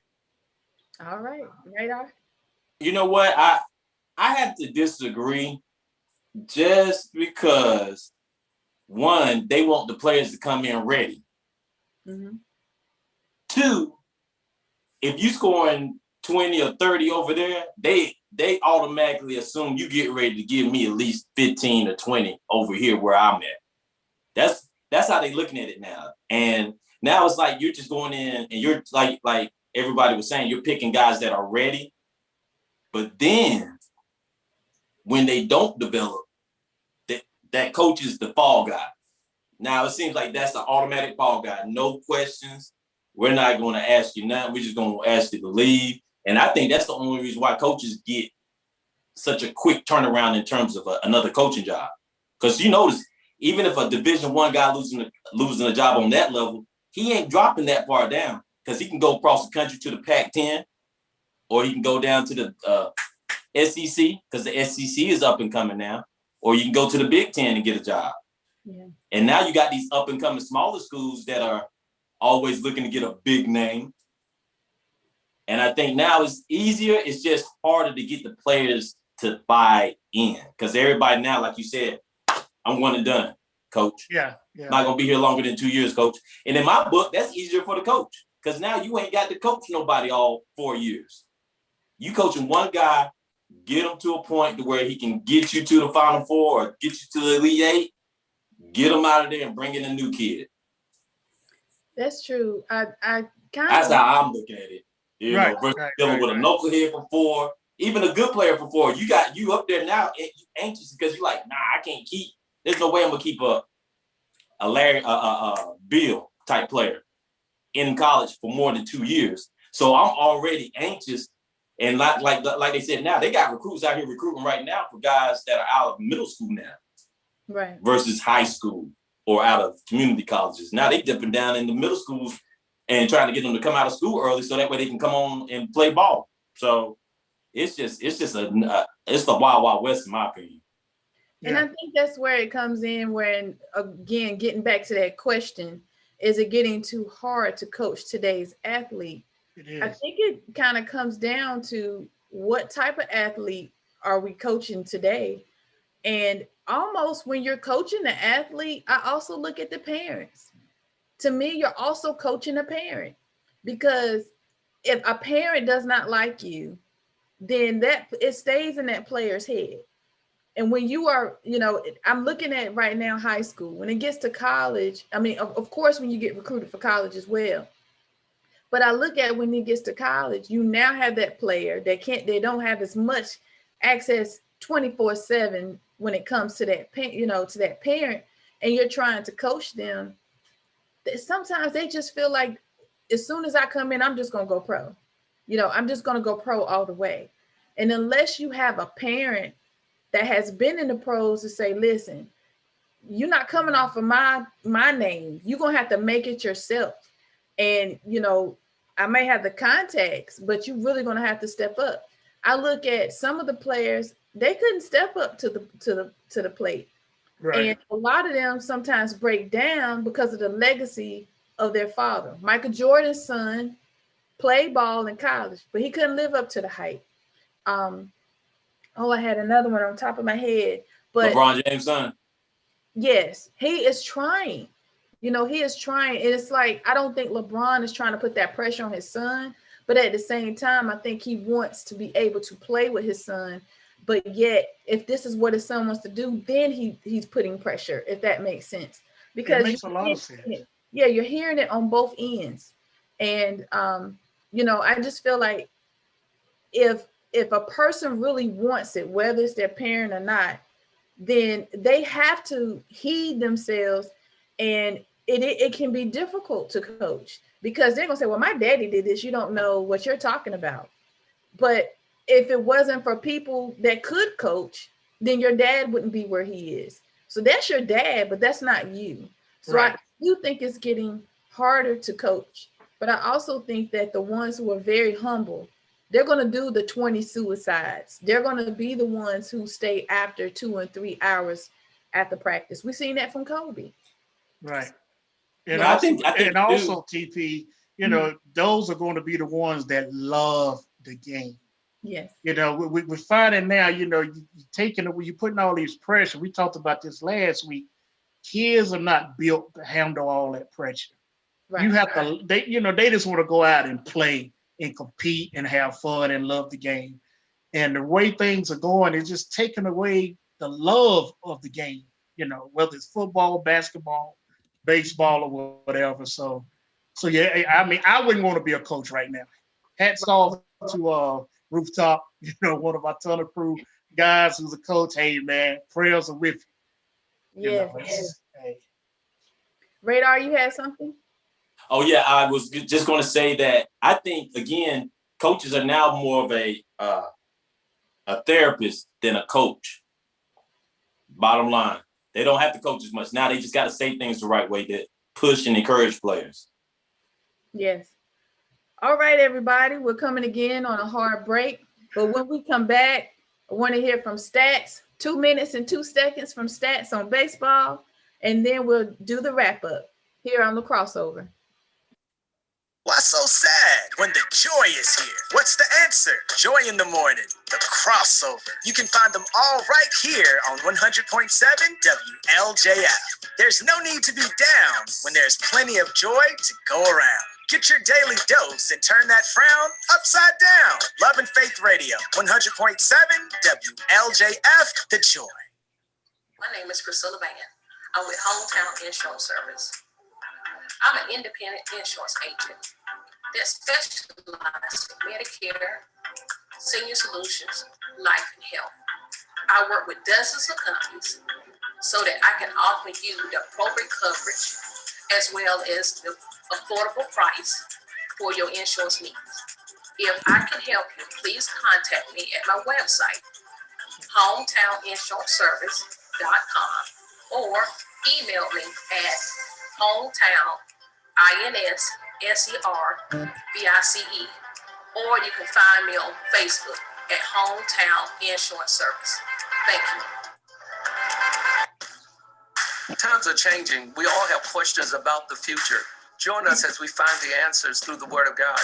All right, Radar. You know what? I have to disagree just because, one, they want the players to come in ready. Mm-hmm. Two, if you scoring 20 or 30 over there, they automatically assume you get ready to give me at least 15 or 20 over here where I'm at. That's how they looking at it now. And now it's like you're just going in and you're like everybody was saying, you're picking guys that are ready. But then when they don't develop, that coach is the fall guy. Now it seems like that's the automatic fall guy. No questions. We're not going to ask you nothing. We're just going to ask you to leave. And I think that's the only reason why coaches get such a quick turnaround in terms of another coaching job. Because you notice, even if a Division I guy losing a job on that level, he ain't dropping that far down because he can go across the country to the Pac-10, or he can go down to the SEC because the SEC is up and coming now, or you can go to the Big Ten and get a job. Yeah. And now you got these up and coming smaller schools that are always looking to get a big name. And I think now it's easier. It's just harder to get the players to buy in because everybody now, like you said, I'm one and done, coach. Yeah. Not going to be here longer than 2 years, coach. And in my book, that's easier for the coach because now you ain't got to coach nobody all 4 years. You coaching one guy, get him to a point to where he can get you to the Final Four or get you to the Elite Eight, get him out of there and bring in a new kid. That's true. I kind of. That's how I'm looking at it. You know, versus dealing with a knucklehead for 4, even a good player for 4. You up there now anxious because you're like, nah, I can't keep. There's no way I'm gonna keep a Larry Bill type player in college for more than 2 years. So I'm already anxious. And like they said, now they got recruits out here recruiting right now for guys that are out of middle school now, right? Versus high school or out of community colleges. Now they dipping down in the middle schools and trying to get them to come out of school early so that way they can come on and play ball. So it's the wild, wild west in my opinion. And I think that's where it comes in, when, again, getting back to that question, is it getting too hard to coach today's athlete? It is. I think it kind of comes down to what type of athlete are we coaching today? And almost when you're coaching the athlete, I also look at the parents. To me, you're also coaching a parent, because if a parent does not like you, then it stays in that player's head. And when you are, I'm looking at right now high school. When it gets to college, I mean, of course, when you get recruited for college as well. But I look at when it gets to college, you now have that player that they don't have as much access 24/7 when it comes to that, to that parent, and you're trying to coach them. Sometimes they just feel like, as soon as I come in, I'm just going to go pro. I'm just going to go pro all the way. And unless you have a parent that has been in the pros to say, listen, you're not coming off of my name. You're going to have to make it yourself. And, I may have the contacts, but you're really going to have to step up. I look at some of the players, they couldn't step up to the plate. Right. And a lot of them sometimes break down because of the legacy of their father. Michael Jordan's son played ball in college, but he couldn't live up to the hype. I had another one on top of my head, but LeBron James' son. Yes, he is trying. He is trying. And it's like, I don't think LeBron is trying to put that pressure on his son, but at the same time, I think he wants to be able to play with his son. But yet, if this is what his son wants to do, then he's putting pressure, if that makes sense. Because it makes a lot of sense. Yeah, you're hearing it on both ends. And I just feel like if a person really wants it, whether it's their parent or not, then they have to heed themselves. And it can be difficult to coach, because they're going to say, well, my daddy did this. You don't know what you're talking about. But if it wasn't for people that could coach, then your dad wouldn't be where he is. So that's your dad, but that's not you. So right. I do think it's getting harder to coach. But I also think that the ones who are very humble, they're going to do the 20 suicides. They're going to be the ones who stay after 2 and 3 hours at the practice. We've seen that from Kobe. Right. And I think also TP, those are going to be the ones that love the game. Yes. We're finding now, you're putting all these pressure. We talked about this last week. Kids are not built to handle all that pressure. Right. You have to, they just want to go out and play and compete and have fun and love the game. And the way things are going is just taking away the love of the game, whether it's football, basketball, baseball, or whatever. So yeah, I mean, I wouldn't want to be a coach right now. Hats off to Rooftop, one of our Tunnel Crew guys who's a coach. Hey, man, prayers are with you. Yes. Hey. Radar, you had something? Oh, yeah, I was just going to say that I think, again, coaches are now more of a therapist than a coach. Bottom line, they don't have to coach as much. Now they just got to say things the right way to push and encourage players. Yes. All right, everybody, we're coming again on a hard break. But when we come back, I want to hear from Stats, 2 minutes and 2 seconds from Stats on baseball, and then we'll do the wrap up here on the Crossover. Why so sad when the joy is here? What's the answer? Joy in the morning, the Crossover. You can find them all right here on 100.7 WLJF. There's no need to be down when there's plenty of joy to go around. Get your daily dose and turn that frown upside down. Love and Faith Radio, 100.7 WLJF, The Joy. My name is Priscilla Van. I'm with Hometown Insurance Service. I'm an independent insurance agent that specializes in Medicare, Senior Solutions, Life and Health. I work with dozens of companies so that I can offer you the appropriate coverage as well as the affordable price for your insurance needs. If I can help you, please contact me at my website, hometowninsuranceservice.com, or email me at hometown.insurvice, or you can find me on Facebook at Hometown Insurance Service. Thank you. Times are changing. We all have questions about the future. Join us as we find the answers through the Word of God.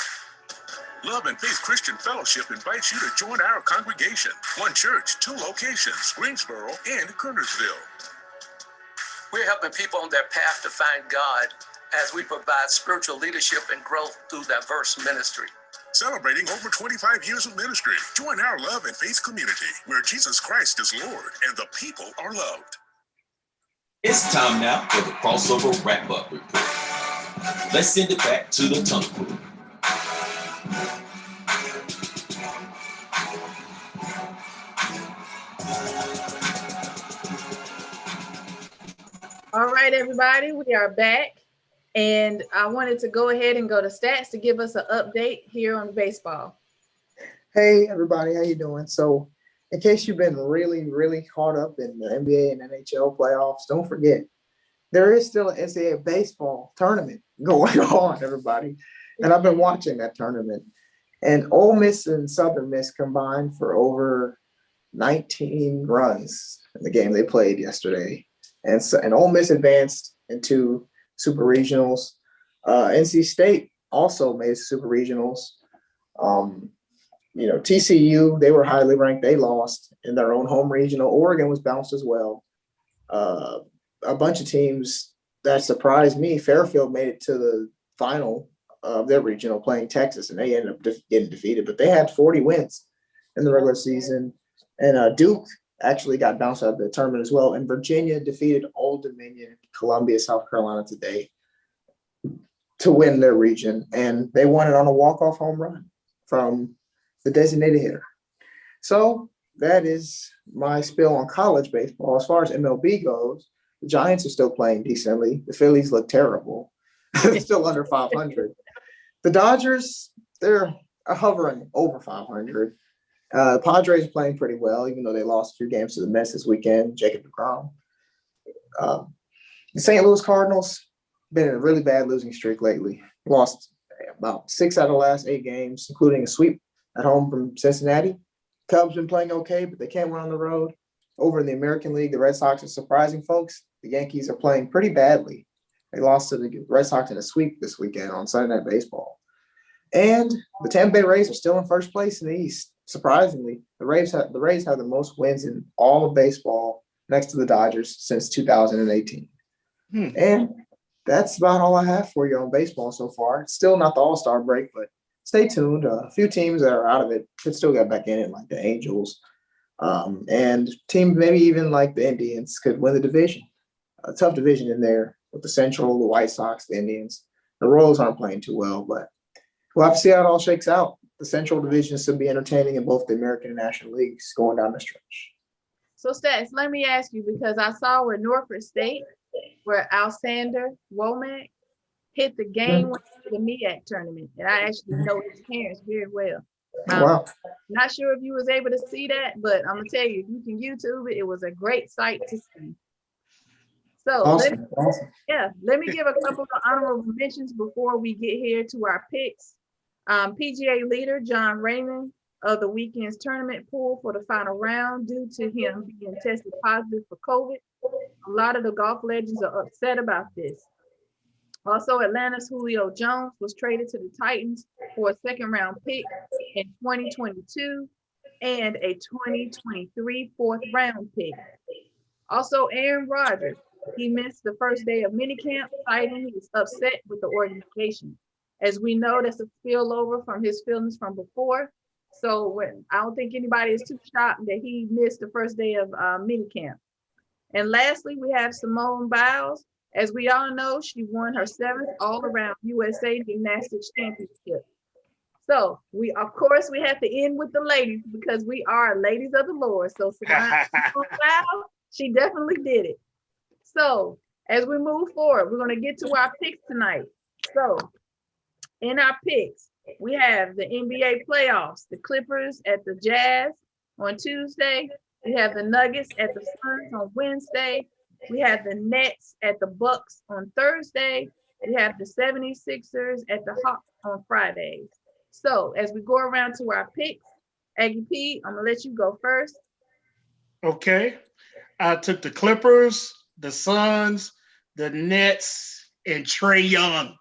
Love and Faith Christian Fellowship invites you to join our congregation. One church, 2 locations, Greensboro and Kernersville. We're helping people on their path to find God as we provide spiritual leadership and growth through diverse ministry. Celebrating over 25 years of ministry. Join our Love and Faith community where Jesus Christ is Lord and the people are loved. It's time now for the crossover wrap-up report. Let's send it back to the Tunnel Crew. All right, everybody, we are back. And I wanted to go ahead and go to stats to give us an update here on baseball. Hey, everybody, how you doing? So in case you've been really, really caught up in the NBA and NHL playoffs, don't forget, there is still an NCAA baseball tournament going on, everybody. And I've been watching that tournament. And Ole Miss and Southern Miss combined for over 19 runs in the game they played yesterday. And Ole Miss advanced into super regionals. NC State also made super regionals. TCU, they were highly ranked. They lost in their own home regional. Oregon was bounced as well. A bunch of teams that surprised me. Fairfield made it to the final of their regional playing Texas, and they ended up getting defeated. But they had 40 wins in the regular season. And Duke actually got bounced out of the tournament as well. And Virginia defeated Old Dominion, Columbia, South Carolina today to win their region. And they won it on a walk-off home run from the designated hitter. So that is my spill on college baseball. As far as MLB goes, the Giants are still playing decently. The Phillies look terrible. They're still under 500. The Dodgers, they're hovering over 500. The Padres are playing pretty well, even though they lost a few games to the Mets this weekend, Jacob deGrom. The St. Louis Cardinals been in a really bad losing streak lately. Lost about 6 out of the last 8 games, including a sweep at home from Cincinnati. Cubs been playing okay, but they can't win on the road. Over in the American League, the Red Sox are surprising folks. The Yankees are playing pretty badly. They lost to the Red Sox in a sweep this weekend on Sunday Night Baseball. And the Tampa Bay Rays are still in first place in the East. Surprisingly, the Rays have the most wins in all of baseball next to the Dodgers since 2018. And that's about all I have for you on baseball so far. It's still not the All-Star break, but stay tuned. A few teams that are out of it could still get back in it, like the Angels. And teams maybe even like the Indians could win the division. A tough division in there with the Central, the White Sox, the Indians. The Royals aren't playing too well, but we'll have to see how it all shakes out. The Central division should be entertaining in both the American and National Leagues going down the stretch. So, Stats, let me ask you, because I saw where Norfolk State, where Alexander Womack hit the game winner for the MEAC tournament. And I actually know his parents very well. Wow. Not sure if you was able to see that, but I'm going to tell you, if you can YouTube it, it was a great sight to see. So, Awesome. Let me give a couple of honorable mentions before we get here to our picks. PGA leader John Raymond of the weekend's tournament pool for the final round due to him being tested positive for COVID. A lot of the golf legends are upset about this. Also, Atlanta's Julio Jones was traded to the Titans for a second-round pick in 2022 and a 2023 fourth-round pick. Also, Aaron Rodgers, he missed the first day of minicamp, citing he was upset with the organization. As we know, that's a spillover from his feelings from before. So I don't think anybody is too shocked that he missed the first day of minicamp. And lastly, we have Simone Biles. As we all know, she won her 7th all-around USA Gymnastics Championship. So we, of course, we have to end with the ladies because we are ladies of the Lord. So Savannah, she definitely did it. So as we move forward, we're going to get to our picks tonight. So in our picks, we have the NBA playoffs, the Clippers at the Jazz on Tuesday. We have the Nuggets at the Suns on Wednesday. We have the Nets at the Bucks on Thursday. We have the 76ers at the Hawks on Fridays. So as we go around to our picks, Aggie P, I'm gonna let you go first. Okay. I took the Clippers, the Suns, the Nets, and Trae Young.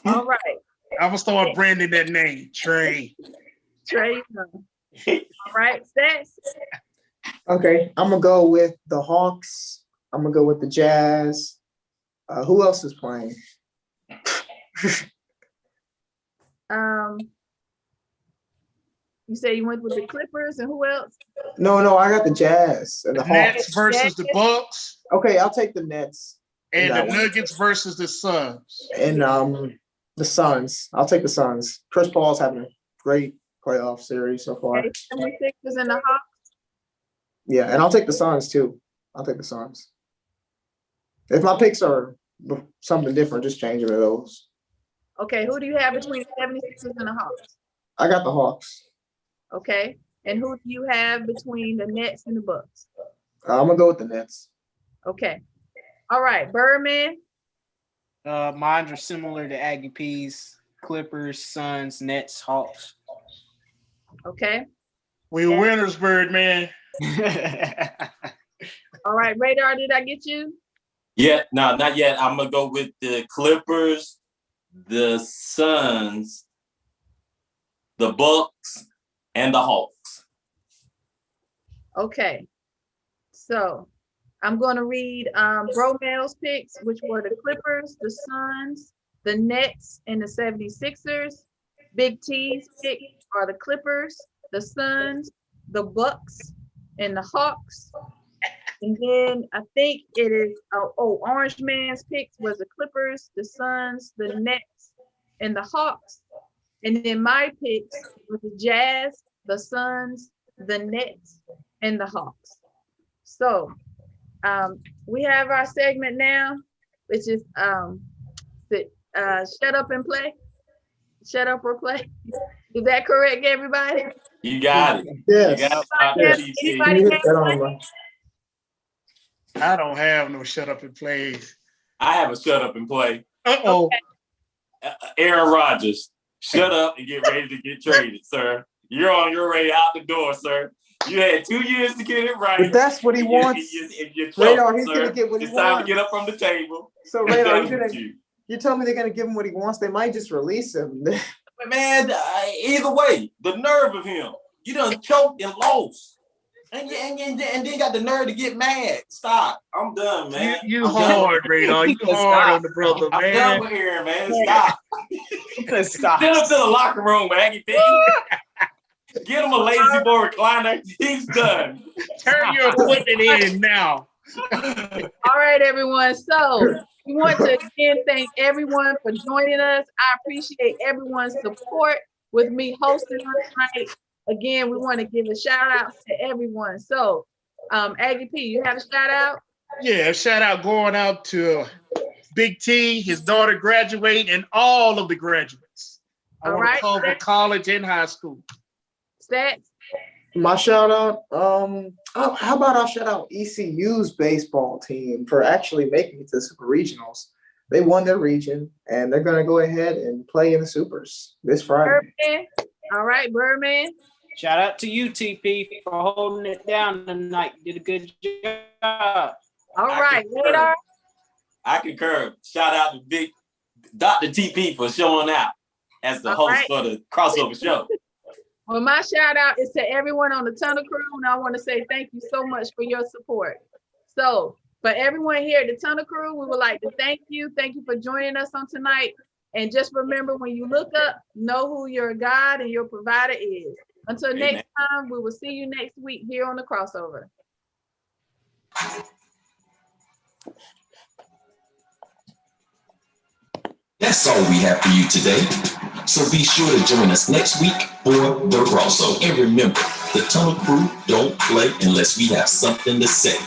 All right. I'm gonna start branding that name, Trae. Trae Young. All right, Stats. Okay, I'm gonna go with the Hawks. I'm gonna go with the Jazz. Who else is playing? You say you went with the Clippers and who else? No, I got the Jazz and the Hawks. Nets versus the Bucks. Okay, I'll take the Nets. And the Nuggets versus the Suns. And the Suns. I'll take the Suns. Chris Paul's having a great playoff series so far. Okay, 76ers and the Hawks. Yeah, and I'll take the Suns too. I'll take the Suns. If my picks are something different, just change it to those. Okay, who do you have between the 76ers and the Hawks? I got the Hawks. Okay, and who do you have between the Nets and the Bucks? I'm gonna go with the Nets. Okay. All right, Birdman. Mine are similar to Aggie P's. Clippers, Suns, Nets, Hawks. Okay. We winners, Birdman. All right, Radar, did I get you? Yeah, no, not yet. I'm gonna go with the Clippers, the Suns, the Bucks, and the Hawks. Okay. So I'm going to read Bromel's picks, which were the Clippers, the Suns, the Nets, and the 76ers. Big T's picks are the Clippers, the Suns, the Bucks, and the Hawks. And then I think it is, Orange Man's picks was the Clippers, the Suns, the Nets, and the Hawks. And then my picks were the Jazz, the Suns, the Nets, and the Hawks. So we have our segment now, which is shut up and play. Shut up or play. Is that correct, everybody? You got it. Yes. You got it. Anybody have one? I don't have no shut up and plays. I have a shut up and play. Uh-oh. Okay. Aaron Rodgers, shut up and get ready to get traded, sir. You're on your way out the door, sir. You had 2 years to get it right. But that's what he wants. Radar, he's gonna get what he it's time wants. to get up from the table. So Radar, you tell me they're gonna give him what he wants. They might just release him. But man, either way, the nerve of him. You done choked and lost. And then got the nerve to get mad. Stop. I'm done, man. You hard, Radar. You hard on the brother, man. I'm done with Aaron, man. Stop. Stop. Send him to the locker room, Aggie P. Get him a lazy boy recliner. He's done. Turn your equipment in now. All right, everyone. So we want to again thank everyone for joining us. I appreciate everyone's support with me hosting tonight. Again, we want to give a shout out to everyone. So, Aggie P, you have a shout out? Yeah, shout out going out to Big T, his daughter graduating, and all of the graduates. I want to cover college and high school. Stats? My shout out, how about I shout out ECU's baseball team for actually making it to Super Regionals. They won their region, and they're going to go ahead and play in the Supers this Friday. Birdman. All right, Birdman. Shout out to you, TP, for holding it down tonight. You did a good job. All right, Radar. I concur. Shout out to Big Dr. TP for showing out as the host for the crossover show. Well, my shout out is to everyone on the Tunnel Crew, and I want to say thank you so much for your support. So, for everyone here at the Tunnel Crew, we would like to thank you. Thank you for joining us on tonight. And just remember, when you look up, know who your God and your provider is. Until next time, we will see you next week here on the Crossover. That's all we have for you today. So be sure to join us next week for the crossover. And remember, the Tunnel Crew don't play unless we have something to say.